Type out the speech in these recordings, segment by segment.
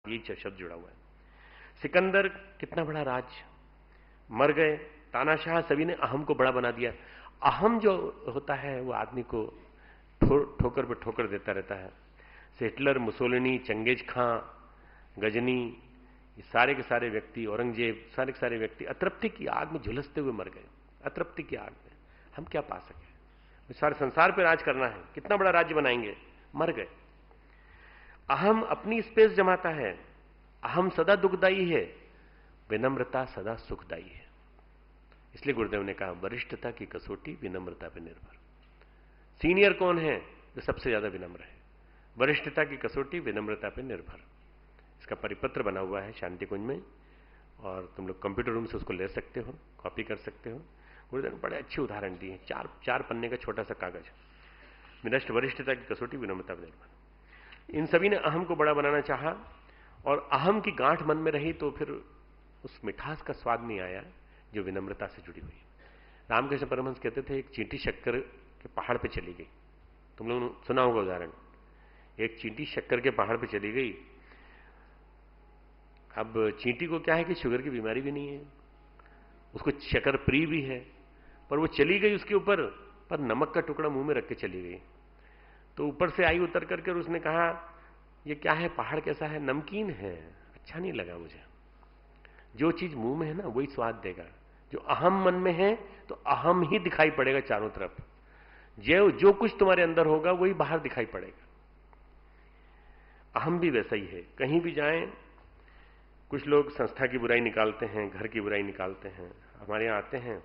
ये शब्द जुड़ा हुआ है। सिकंदर कितना बड़ा राज, मर गए। तानाशाह सभी ने अहम को बड़ा बना दिया। अहम जो होता है वो आदमी को ठोकर पे ठोकर देता रहता है। हिटलर, मुसोलिनी, चंगेज खां, गजनी, ये सारे के सारे व्यक्ति, औरंगजेब, सारे के सारे व्यक्ति अतृप्ति की आग में झुलसते हुए मर गए। अतृप्ति की आग में हम क्या पा सके? सारे संसार पे राज करना है, कितना बड़ा राज्य बनाएंगे, मर गए। अहम अपनी स्पेस जमाता है। अहम सदा दुखदाई है, विनम्रता सदा सुखदाई है। इसलिए गुरुदेव ने कहा वरिष्ठता की कसौटी विनम्रता पर निर्भर। सीनियर कौन है? जो सबसे ज्यादा विनम्र है। वरिष्ठता की कसौटी विनम्रता पर निर्भर। इसका परिपत्र बना हुआ है शांति कुंज में, और तुम लोग कंप्यूटर रूम से उसको ले सकते हो, कॉपी कर सकते हो। गुरुदेव ने बड़े अच्छे उदाहरण दिए। चार पन्ने का छोटा सा कागज। विनष्ट वरिष्ठता की कसौटी विनम्रता पर निर्भर। इन सभी ने अहम को बड़ा बनाना चाहा, और अहम की गांठ मन में रही तो फिर उस मिठास का स्वाद नहीं आया जो विनम्रता से जुड़ी हुई। रामकृष्ण परमहंस कहते थे एक चींटी शक्कर के पहाड़ पे चली गई। तुम लोगों ने सुना होगा उदाहरण। एक चींटी शक्कर के पहाड़ पे चली गई। अब चींटी को क्या है कि शुगर की बीमारी भी नहीं है, उसको शक्कर प्रिय भी है, पर वो चली गई उसके ऊपर, पर नमक का टुकड़ा मुंह में रख के चली गई। तो ऊपर से आई उतर करके उसने कहा ये क्या है, पहाड़ कैसा है? नमकीन है, अच्छा नहीं लगा मुझे। जो चीज मुंह में है ना वही स्वाद देगा। जो अहम मन में है तो अहम ही दिखाई पड़ेगा चारों तरफ। जो कुछ तुम्हारे अंदर होगा वही बाहर दिखाई पड़ेगा। अहम भी वैसा ही है। कहीं भी जाएं, कुछ लोग संस्था की बुराई निकालते हैं, घर की बुराई निकालते हैं। हमारे यहाँ आते हैं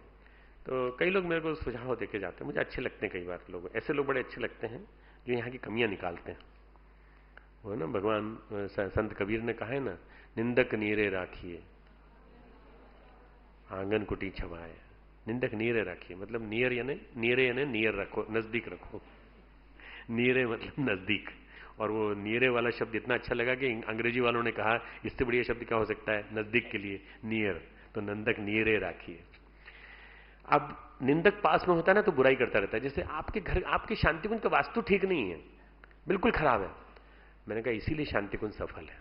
तो कई लोग मेरे को सुझाव देके जाते हैं, मुझे अच्छे लगते हैं। कई बार लोग ऐसे लोग बड़े अच्छे लगते हैं जो यहाँ की कमियां निकालते हैं। वो ना भगवान संत कबीर ने कहा है ना, निंदक नीरे राखिए आंगन कुटी छवाए। निंदक नीरे राखिए मतलब नीरे यानी नियर रखो, नजदीक रखो। नीरे मतलब नजदीक। और वो नीरे वाला शब्द इतना अच्छा लगा कि अंग्रेजी वालों ने कहा इससे बढ़िया शब्द क्या हो सकता है नजदीक के लिए, नियर। तो निंदक नीरे राखिए। अब निंदक पास में होता है ना तो बुराई करता रहता है। जैसे आपके घर, आपके शांतिकुंज का वास्तु ठीक नहीं है, बिल्कुल खराब है। मैंने कहा इसीलिए शांतिकुंज सफल है।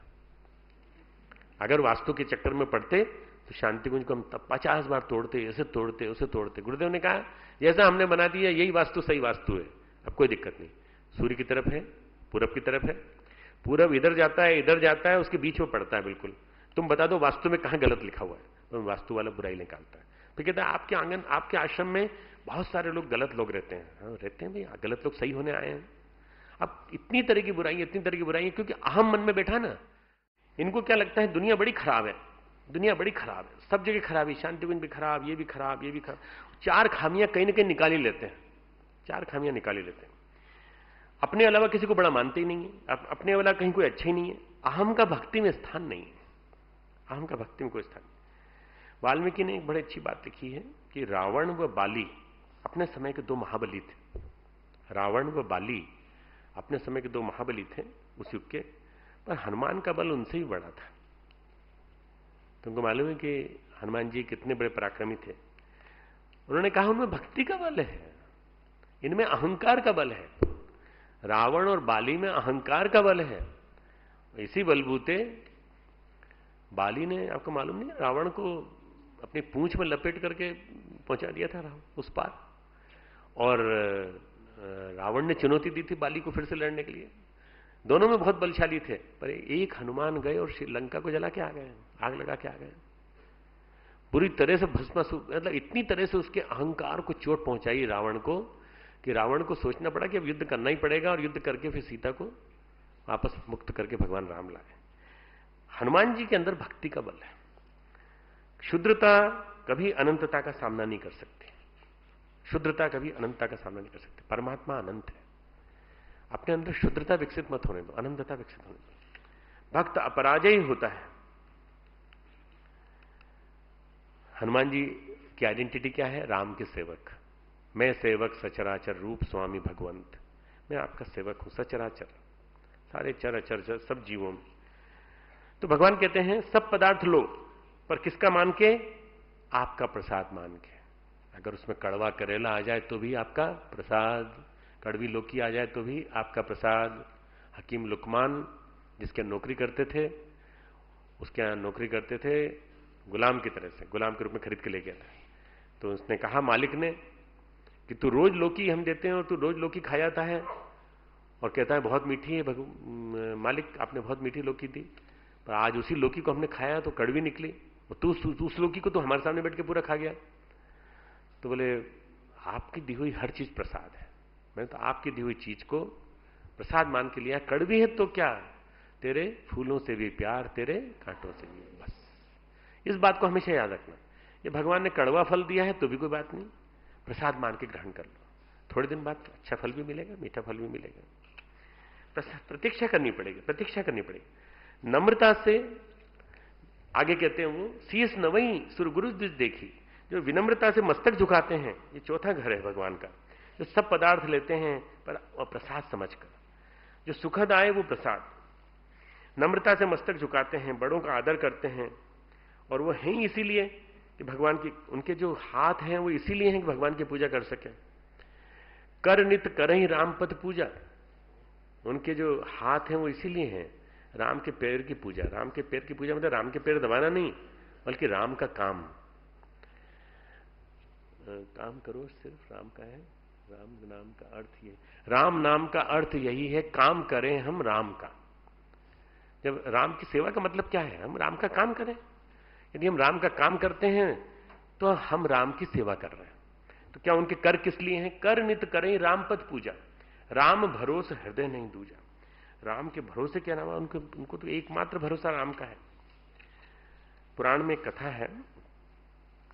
अगर वास्तु के चक्कर में पड़ते तो शांतिकुंज को हम तब 50 बार तोड़ते, ऐसे तोड़ते, उसे तोड़ते। गुरुदेव ने कहा जैसा हमने बना दिया यही वास्तु सही वास्तु है, अब कोई दिक्कत नहीं। सूर्य की तरफ है, पूरब की तरफ है, पूरब इधर जाता है, इधर जाता है, उसके बीच में पड़ता है बिल्कुल। तुम बता दो वास्तु में कहां गलत लिखा हुआ है, तो वास्तु वाला बुराई निकालता है। तो कहता है आपके आंगन, आपके आश्रम में बहुत सारे लोग गलत लोग रहते हैं। हाँ रहते हैं भैया, गलत लोग सही होने आए हैं। अब इतनी तरह की बुराई, इतनी तरह की बुराई है क्योंकि अहम मन में बैठा ना। इनको क्या लगता है दुनिया बड़ी खराब है, दुनिया बड़ी खराब है, सब जगह खराबी, शांतिकुंज भी खराब, ये भी खराब, ये भी खराब। चार खामियां कहीं ना कहीं निकाल ही लेते हैं, चार खामियां निकाल ही लेते हैं। अपने अलावा किसी को बड़ा मानते ही नहीं है, अपने वाला कहीं कोई अच्छा ही नहीं है। अहम का भक्ति में स्थान नहीं है, अहम का भक्ति में कोई स्थान नहीं। वाल्मीकि ने एक बड़ी अच्छी बात लिखी है कि रावण व बाली अपने समय के दो महाबली थे। रावण व बाली अपने समय के दो महाबली थे उस युग के, पर हनुमान का बल उनसे ही बड़ा था। तुमको मालूम है कि हनुमान जी कितने बड़े पराक्रमी थे। उन्होंने कहा उनमें भक्ति का बल है, इनमें अहंकार का बल है। रावण और बाली में अहंकार का बल है। इसी बलबूते बाली ने, आपको मालूम नहीं, रावण को अपनी पूंछ में लपेट करके पहुंचा दिया था रावण उस पार। और रावण ने चुनौती दी थी बाली को फिर से लड़ने के लिए। दोनों में बहुत बलशाली थे, पर एक हनुमान गए और श्रीलंका को जला के आ गए, आग लगा के आ गए, पूरी तरह से भस्मासुर। मतलब इतनी तरह से उसके अहंकार को चोट पहुंचाई रावण को कि रावण को सोचना पड़ा कि अब युद्ध करना ही पड़ेगा, और युद्ध करके फिर सीता को वापस मुक्त करके भगवान राम लाए। हनुमान जी के अंदर भक्ति का बल है। क्षुद्रता कभी अनंतता का सामना नहीं कर सकती, क्षुद्रता कभी अनंतता का सामना नहीं कर सकती। परमात्मा अनंत है, अपने अंदर शुद्धता विकसित मत होने दो, अनंतता विकसित होने दो। भक्त अपराजय होता है। हनुमान जी की आइडेंटिटी क्या है? राम के सेवक। मैं सेवक सचराचर रूप स्वामी भगवंत। मैं आपका सेवक हूं, सचराचर, सारे चर अचर सब जीवों में। तो भगवान कहते हैं सब पदार्थ लो, पर किसका मान के? आपका प्रसाद मान के। अगर उसमें कड़वा करेला आ जाए तो भी आपका प्रसाद, कड़वी लौकी आ जाए तो भी आपका प्रसाद। हकीम लुकमान जिसके नौकरी करते थे, उसके यहाँ नौकरी करते थे गुलाम की तरह से, गुलाम के रूप में खरीद के ले गया था। तो उसने कहा मालिक ने कि तू रोज लौकी हम देते हैं और तू रोज लौकी खा जाता है, और कहता है बहुत मीठी है मालिक, आपने बहुत मीठी लौकी दी, पर आज उसी लौकी को हमने खाया तो कड़वी निकली, और तू उस लौकी को तो हमारे सामने बैठ के पूरा खा गया। तो बोले आपकी दी हुई हर चीज प्रसाद है, मैंने तो आपकी दी हुई चीज को प्रसाद मान के लिया, कड़वी है तो क्या, तेरे फूलों से भी प्यार, तेरे कांटों से भी। बस इस बात को हमेशा याद रखना, ये भगवान ने कड़वा फल दिया है तो भी कोई बात नहीं, प्रसाद मान के ग्रहण कर लो, थोड़े दिन बाद अच्छा फल भी मिलेगा, मीठा फल भी मिलेगा। प्रतीक्षा करनी पड़ेगी, प्रतीक्षा करनी पड़ेगी नम्रता से। आगे कहते हैं वो शीस नवई सुरगुरु दिस देखी, जो विनम्रता से मस्तक झुकाते हैं, ये चौथा घर है भगवान का, जो सब पदार्थ लेते हैं पर प्रसाद समझकर, जो सुखद आए वो प्रसाद, नम्रता से मस्तक झुकाते हैं, बड़ों का आदर करते हैं, और वो हैं इसीलिए कि भगवान की, उनके जो हाथ हैं वो इसीलिए हैं कि भगवान की पूजा कर सके। कर नित करहि राम पद पूजा, उनके जो हाथ हैं वो इसीलिए हैं राम के पैर की पूजा। राम के पैर की पूजा मतलब राम के पैर दबाना नहीं, बल्कि राम का काम काम करो, सिर्फ राम का है। राम नाम का अर्थ ये, राम नाम का अर्थ यही है, काम करें हम राम का। जब राम की सेवा का मतलब क्या है, हम राम का काम करें। यदि हम राम का काम करते हैं तो हम राम की सेवा कर रहे हैं। तो क्या उनके कर किस लिए हैं, कर नित करें राम पद पूजा, राम भरोसे हृदय नहीं दूजा। राम के भरोसे के अलावा उनको तो एकमात्र भरोसा राम का है। पुराण में एक कथा है,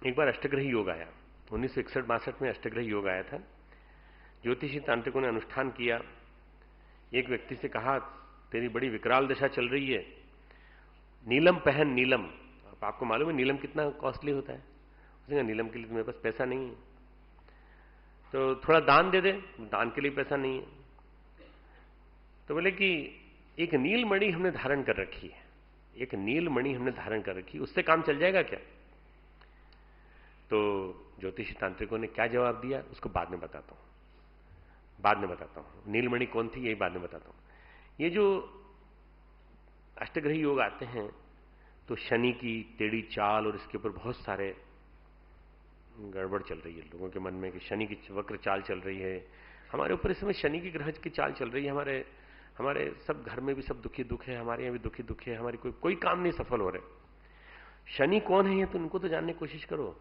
एक बार अष्टग्रही योग आया, 1961-62 में अष्टग्रही योग आया था। ज्योतिषी तांत्रिकों ने अनुष्ठान किया। एक व्यक्ति से कहा तेरी बड़ी विकराल दशा चल रही है, नीलम पहन नीलम। अब आपको मालूम है नीलम कितना कॉस्टली होता है। उसने कहा नीलम के लिए मेरे पास पैसा नहीं है, तो थोड़ा दान दे दे। दान के लिए पैसा नहीं है। तो बोले कि एक नीलमणि हमने धारण कर रखी है, एक नीलमणि हमने धारण कर रखी, उससे काम चल जाएगा क्या? तो ज्योतिषी तांत्रिकों ने क्या जवाब दिया उसको बाद में बताता हूं, बाद में बताता हूं। नीलमणि कौन थी यही बाद में बताता हूं। ये जो अष्टग्रही योग आते हैं तो शनि की टेढ़ी चाल और इसके ऊपर बहुत सारे गड़बड़ चल रही है लोगों के मन में कि शनि की वक्र चाल चल रही है। हमारे ऊपर इस समय शनि की ग्रह की चाल चल रही है। हमारे सब घर में भी सब दुखी दुख है, हमारे यहां भी दुखी दुख है, हमारी कोई काम नहीं सफल हो रहे। शनि कौन है ये तो उनको तो जानने की कोशिश करो।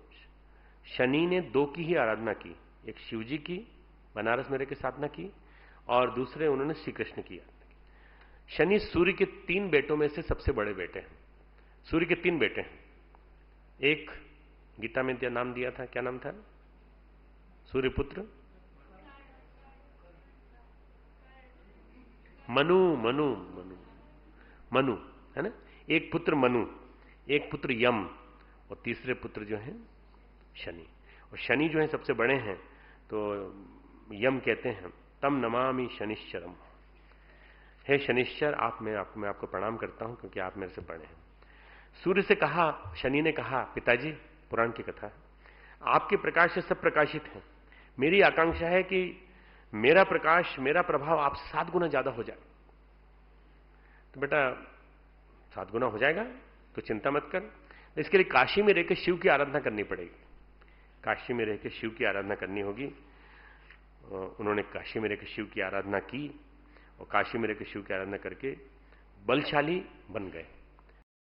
शनि ने दो की ही आराधना की, एक शिव जी की बनारस में रहकर साधना की, और दूसरे उन्होंने श्री कृष्ण की। शनि सूर्य के 3 बेटों में से सबसे बड़े बेटे हैं। सूर्य के 3 बेटे हैं। एक गीता में नाम दिया था, क्या नाम था? सूर्यपुत्र मनु, मनु मनु मनु है ना। एक पुत्र मनु, एक पुत्र यम, और तीसरे पुत्र जो है शनि। और शनि जो है सबसे बड़े हैं, तो यम कहते हैं तम नमामि शनिश्चरम, हे शनिश्चर मैं आपको प्रणाम करता हूं क्योंकि आप मेरे से बड़े हैं। सूर्य से कहा, शनि ने कहा पिताजी, पुराण की कथा, आपके प्रकाश से सब प्रकाशित हैं, मेरी आकांक्षा है कि मेरा प्रकाश, मेरा प्रभाव आप 7 गुना ज्यादा हो जाए। तो बेटा 7 गुना हो जाएगा तो चिंता मत कर, इसके लिए काशी में रहकर शिव की आराधना करनी पड़ेगी। काशी में रहकर शिव की आराधना करनी होगी। उन्होंने काशी में रहकर शिव की आराधना की, और काशी में रहकर शिव की आराधना करके बलशाली बन गए।